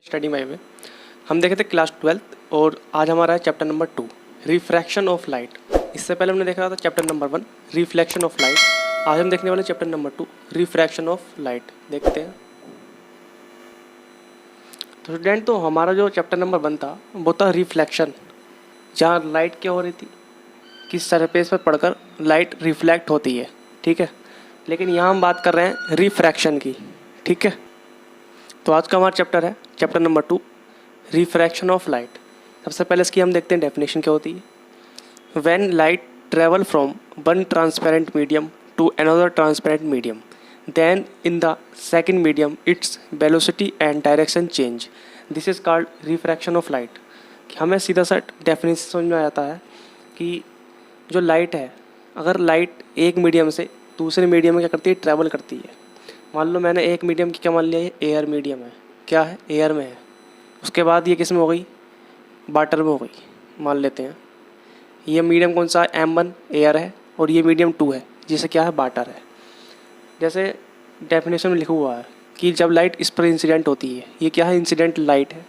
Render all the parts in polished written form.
Study माई वे। हम देखे थे क्लास 12th और आज हमारा है chapter number 2 refraction of light. इससे पहले हमने देखा था chapter number 1 reflection of light. आज हम देखने वाले chapter number 2 refraction of light. देखते हैं। तो स्टूडेंट, तो हमारा जो चैप्टर नंबर 1 था वो था रिफ्लेक्शन, जहाँ लाइट क्या हो रही थी, किस सरफेस पर पड़कर लाइट रिफ्लेक्ट होती है। ठीक है, लेकिन यहाँ हम बात कर रहे हैं रिफ्रैक्शन की। ठीक है, तो आज का हमारा चैप्टर है chapter number 2 refraction of light. सबसे पहले इसकी हम देखते हैं डेफिनेशन क्या होती है। When light travel from one transparent medium to another transparent medium then in the second medium its velocity and direction change, this is called refraction of light. हमें सीधा सा डेफिनेशन समझ में आ जाता है कि जो लाइट है, अगर लाइट एक मीडियम से दूसरे मीडियम में क्या करती है, ट्रैवल करती है। मान लो मैंने एक मीडियम की क्या मान लिया, ये एयर मीडियम है। क्या है, एयर में है। उसके बाद ये किस में हो गई, वाटर में हो गई। मान लेते हैं ये मीडियम कौन सा है, M1 एयर है और ये मीडियम 2 है जिसे क्या है, वाटर है। जैसे डेफिनेशन में लिखा हुआ है कि जब लाइट इस पर इंसिडेंट होती है, ये क्या है, इंसिडेंट लाइट है।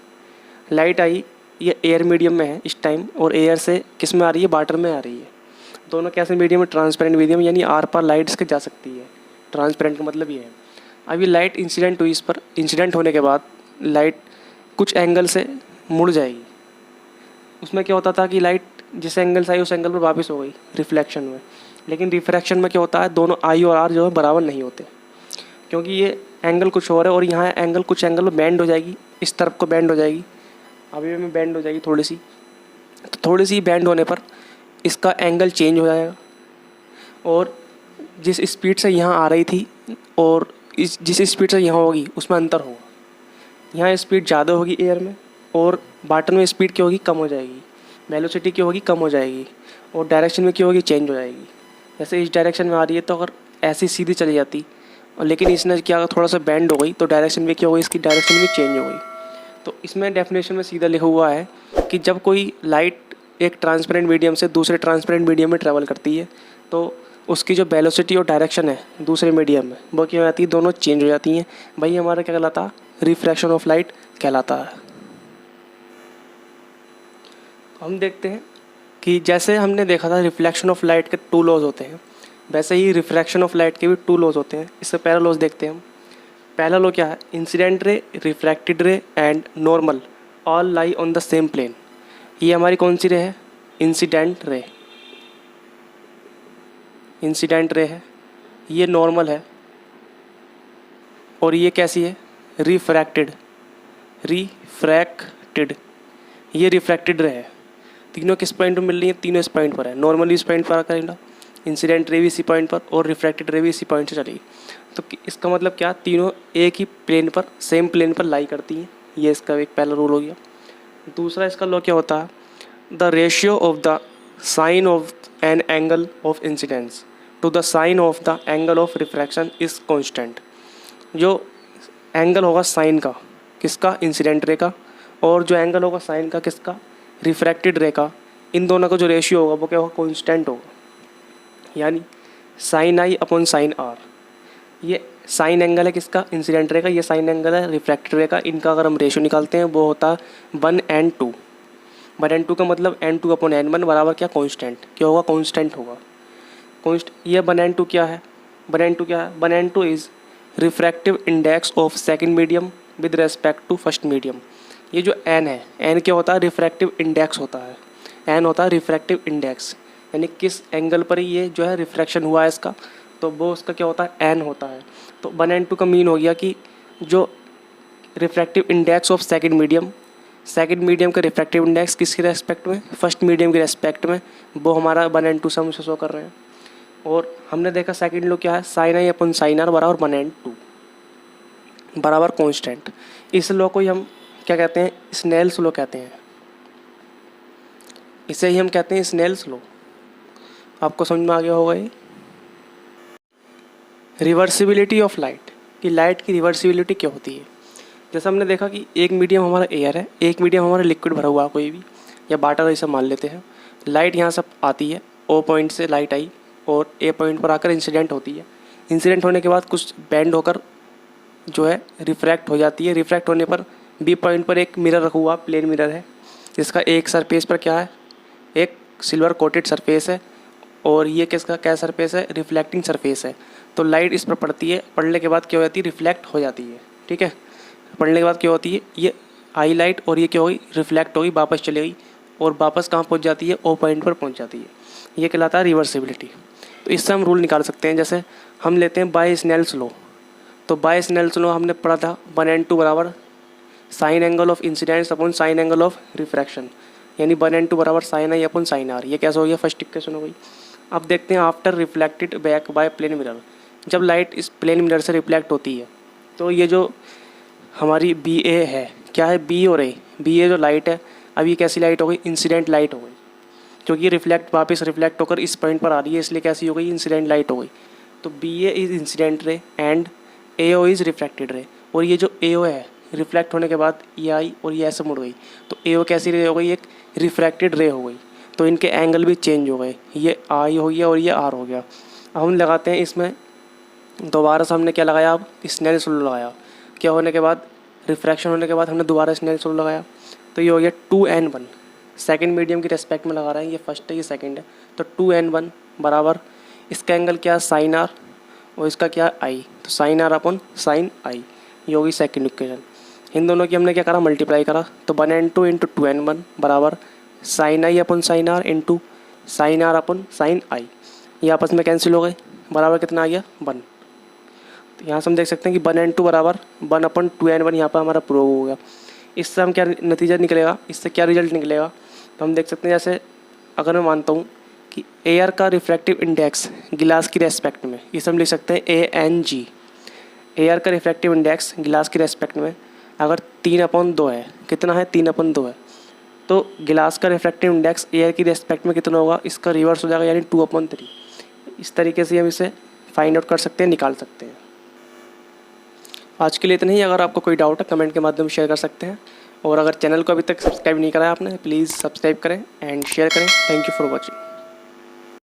लाइट आई, ये एयर मीडियम में है इस टाइम और एयर से किस में आ रही है, वाटर में आ रही है। दोनों कैसे मीडियम है, ट्रांसपेरेंट मीडियम, यानी आर पार लाइट इसके जा सकती है। ट्रांसपेरेंट का मतलब ये है। अभी लाइट इंसिडेंट हुई, इस पर इंसिडेंट होने के बाद लाइट कुछ एंगल से मुड़ जाएगी। उसमें क्या होता था कि लाइट जिस एंगल से आई उस एंगल पर वापस हो गई रिफ्लेक्शन में। लेकिन रिफ्रैक्शन में क्या होता है, दोनों आई और आर जो है बराबर नहीं होते, क्योंकि ये एंगल कुछ और है और यहाँ एंगल कुछ एंगल में बेंड हो जाएगी, इस तरफ को बेंड हो जाएगी, अभी में बेंड हो जाएगी थोड़ी सी। तो थोड़ी सी बेंड होने पर इसका एंगल चेंज हो जाएगा और जिस स्पीड से यहाँ आ रही थी और जिस स्पीड से यहाँ होगी उसमें अंतर होगा। यहाँ स्पीड ज़्यादा होगी एयर में और वाटर में स्पीड क्या होगी, कम हो जाएगी। वेलोसिटी क्या होगी, कम हो जाएगी और डायरेक्शन में क्या होगी, चेंज हो जाएगी। जैसे इस डायरेक्शन में आ रही है तो अगर ऐसी सीधी चली जाती और लेकिन इसने क्या, अगर थोड़ा सा बेंड हो गई तो डायरेक्शन में क्या होगी, इसकी डायरेक्शन भी चेंज हो गई। तो इसमें डेफिनेशन में सीधा लिखा हुआ है कि जब कोई लाइट एक ट्रांसपेरेंट मीडियम से दूसरे ट्रांसपेरेंट मीडियम में ट्रैवल करती है तो उसकी जो वेलोसिटी और डायरेक्शन है दूसरे मीडियम में वो क्या हो जाती है, दोनों चेंज हो जाती हैं। भाई हमारा क्या कहलाता है, रिफ्रैक्शन ऑफ लाइट कहलाता है। हम देखते हैं कि जैसे हमने देखा था रिफ्लेक्शन ऑफ लाइट के 2 लॉज होते हैं, वैसे ही रिफ्रैक्शन ऑफ लाइट के भी 2 लॉज होते हैं। इससे पहला लॉज देखते हैं हम। पहला लॉ क्या है, incident ray, refracted ray and normal all lie on the same plane. ये हमारी कौन सी रे है, इंसिडेंट रे। इंसिडेंट रे है, ये नॉर्मल है और ये कैसी है, रिफ्रैक्टेड। रिफ्रैक्टेड, ये रिफ्रैक्टेड रे है। तीनों किस पॉइंट पर मिल रही है, तीनों इस पॉइंट पर है। नॉर्मल इस पॉइंट पर करेगा, इंसिडेंट रे भी इसी पॉइंट पर और रिफ्रैक्टेड रे भी इसी पॉइंट से चलेगी। तो इसका मतलब क्या, तीनों एक ही प्लेन पर, सेम प्लेन पर लाई करती हैं। ये इसका एक पहला रूल हो गया। दूसरा इसका लॉ क्या होता है, the ratio of the sine of an angle of incidence to the sine of the angle of refraction is constant. जो एंगल होगा साइन का, किसका, इंसिडेंट रे का, और जो एंगल होगा साइन का, किसका, रिफ्रैक्टेड रे का, इन दोनों का जो रेशियो होगा वो क्या होगा, कांस्टेंट होगा। यानी साइन आई अपॉन साइन आर, ये साइन एंगल है किसका, इंसिडेंट रे का, ये साइन एंगल है रिफ्रैक्टेड रे का। इनका अगर हम रेशियो निकालते हैं वो होता है 1:2। 1:2 का मतलब N2 अपॉन N1 बराबर क्या, कांस्टेंट। क्या होगा, कांस्टेंट होगा। ये 1:2 क्या है, 1:2 क्या है, 1:2 is refractive index of second medium with respect to first medium. ये जो n है, n क्या होता है, रिफ्रैक्टिव इंडेक्स होता है। n होता है रिफ्रैक्टिव इंडेक्स, यानी किस एंगल पर ये जो है रिफ्रैक्शन हुआ है इसका, तो वो उसका क्या होता है, n होता है। तो 1:2 का मीन हो गया कि जो refractive index of second medium का रिफ्रैक्टिव इंडेक्स किसके रेस्पेक्ट में, फर्स्ट मीडियम के रेस्पेक्ट में, वो हमारा 1:2 से हम उसे शो कर रहे हैं। और हमने देखा सेकंड लॉ क्या है, sine i upon sine r बराबर 1:2 बराबर कांस्टेंट। इस लॉ को ही हम क्या कहते हैं, स्नेल्स लॉ कहते हैं। इसे ही हम कहते हैं स्नेल्स लॉ। आपको समझ में आ गया होगा ये। रिवर्सिबिलिटी ऑफ लाइट, कि लाइट की रिवर्सिबिलिटी क्या होती है। जैसे हमने देखा कि एक मीडियम हमारा एयर है, एक मीडियम हमारा लिक्विड भरा हुआ कोई भी, या वाटर ऐसा मान लेते हैं। लाइट यहाँ से आती है, O पॉइंट से लाइट आई और A पॉइंट पर आकर इंसिडेंट होती है। इंसिडेंट होने के बाद कुछ बेंड होकर जो है रिफ्रैक्ट हो जाती है। रिफ्रैक्ट होने पर बी पॉइंट पर एक मिरर रखा हुआ प्लेन मिरर है, जिसका एक सरफेस पर क्या है, एक सिल्वर कोटेड सरफेस है, और ये किसका क्या सरफेस है, रिफ्लेक्टिंग सरफेस है। तो लाइट इस पर पड़ती है, पड़ने के बाद क्या हो जाती है, रिफ्लेक्ट हो जाती है। ठीक है, पड़ने के बाद क्या होती है, ये आई लाइट और ये क्या होगी, रिफ्लेक्ट होगी, वापस चली गई और वापस कहाँ पहुँच जाती है, ओ पॉइंट पर पहुँच जाती है। ये कहलाता है रिवर्सिबिलिटी। तो इससे हम रूल निकाल सकते हैं, जैसे हम लेते हैं बाय स्नेल्स लॉ। तो बाय स्नेल्स लॉ हमने पढ़ा था 1n2 बराबर sine angle of incidence upon sine angle of refraction, यानी 1n2 बराबर साइन आई अपॉन साइन आर। ये कैसे हो गया, फर्स्ट इक्वेशन हो गई। अब देखते हैं after reflected back by plane mirror, जब लाइट इस प्लेन मिरर से रिफ्लेक्ट होती है तो ये जो हमारी बी ए है, क्या है, बी और ए, बी ए जो लाइट है, अब ये कैसी लाइट हो गई, इंसिडेंट लाइट हो गई, क्योंकि ये रिफ्लेक्ट वापस रिफ्लेक्ट होकर इस पॉइंट पर आ रही है, इसलिए कैसी हो गई, इंसिडेंट लाइट हो गई। तो B A is incident ray and A O is reflected ray, और ये जो ए ओ है रिफ्लेक्ट होने के बाद ये आई और ये ऐसे मुड़ गई, तो ए ओ कैसी रे हो गई, एक रिफ्रैक्टेड रे हो गई। तो इनके एंगल भी चेंज हो गए, ये आई हो गया और ये आर हो गया। अब हम लगाते हैं इसमें दोबारा से, हमने क्या लगाया, अब स्नेल्स लॉ लगाया। क्या होने के बाद, रिफ्रैक्शन होने के बाद हमने दोबारा स्नेल्स लॉ लगाया, तो ये हो गया 2n1, सेकंड मीडियम की रेस्पेक्ट में लगा रहे हैं, ये फर्स्ट है ये सेकंड है। तो 2n1 बराबर इसका एंगल क्या है, साइन आर, और इसका क्या है, आई, तो sign R upon sine I, ये होगी सेकंड इक्वेशन। इन दोनों की हमने क्या करा, मल्टीप्लाई करा, तो 1n2 इंटू 2n1 बराबर sine I upon sine R into sine R upon sine I. ये आपस में कैंसिल हो गए, बराबर कितना आ गया, 1। तो यहाँ से हम देख सकते हैं कि 1n2 बराबर 1/2n1 यहाँ पर हमारा प्रूव हो गया। इससे हम क्या नतीजा निकलेगा, इससे क्या रिजल्ट निकलेगा, तो हम देख सकते हैं, जैसे अगर मैं मानता हूँ कि एयर का रिफ्रैक्टिव इंडेक्स गिलास की रेस्पेक्ट में, इसे हम लिख सकते हैं ANG, एयर का रिफ्रैक्टिव इंडेक्स गिलास की रेस्पेक्ट में अगर 3/2 है, कितना है, 3/2 है, तो गिलास का रिफ्रैक्टिव इंडेक्स एयर की रेस्पेक्ट में कितना होगा, इसका रिवर्स हो जाएगा, यानी 2/3। इस तरीके से हम इसे फाइंड आउट कर सकते हैं, निकाल सकते हैं। आज के लिए इतना ही। अगर आपको कोई डाउट है कमेंट के माध्यम से शेयर कर सकते हैं, और अगर चैनल को अभी तक सब्सक्राइब नहीं करा है आपने, प्लीज़ सब्सक्राइब करें एंड शेयर करें। Thank you for watching.